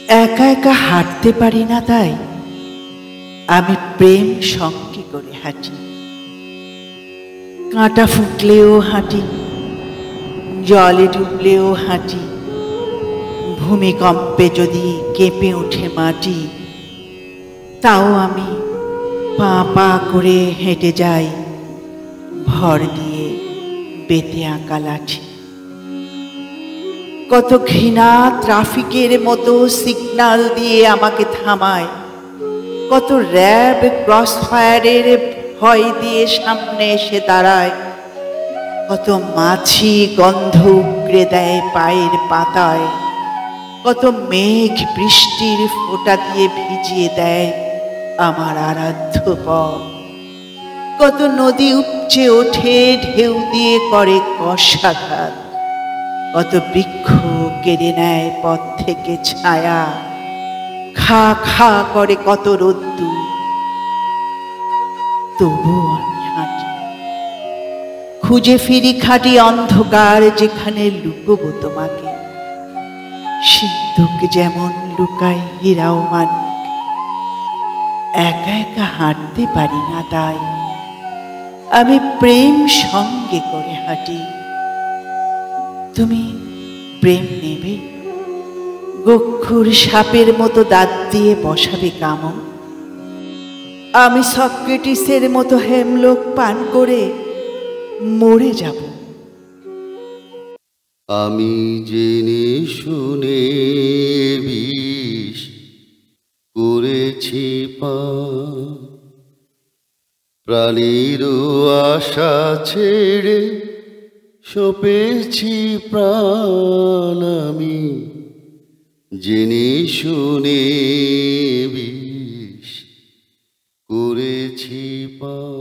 একা একা হাঁটতে পারি না, তাই আমি প্রেম সঙ্গে করে হাঁটি। কাঁটা ফুটলেও হাঁটি, জলে ডুবলেও হাঁটি, ভূমিকম্পে যদি কেঁপে ওঠে মাটি, তাও আমি পা পা করে হেঁটে যাই, ভর দিয়ে বেতে আঁকা লাঠি। কত ঘৃণা ট্রাফিকের মতো সিগন্যাল দিয়ে আমাকে থামায়, কত র্যাব ক্রস ফায়ারের ভয় দিয়ে সামনে এসে দাঁড়ায়, কত মাছি গন্ধ উগড়ে দেয় পায়ের পাতায়, কত মেঘ বৃষ্টির ফোঁটা দিয়ে ভিজিয়ে দেয় আমার আরাধ্য পথ, কত নদী উপচে ওঠে ঢেউ দিয়ে করে কষাঘাত, কত বৃক্ষ কেড়ে নেয় পথ থেকে ছায়া, খা খা করে কত রোদ্দুর। তবুও আমি হাঁটি, খুঁজে ফিরি খাঁটি অন্ধকার, যেখানে লুকোবো তোমাকে। সিন্ধুক যেমন লুকায় হীরাও মানিক, একা একা হাঁটতে পারি না, তাই আমি প্রেম সঙ্গে করে হাঁটি। তুমি প্রেম নেবে? গক্ষুর সাপের মতো দাঁত দিয়ে বসাবে কামড়? আমি সক্রেটিসের মতো হেমলোক পান করে মরে যাব। আমি জেনে শুনে বিষ করেছি পান, প্রাণীর আশা ছেড়ে সপেছি প্রাণ। আমি জেনে শুনে বিষ করেছি পান।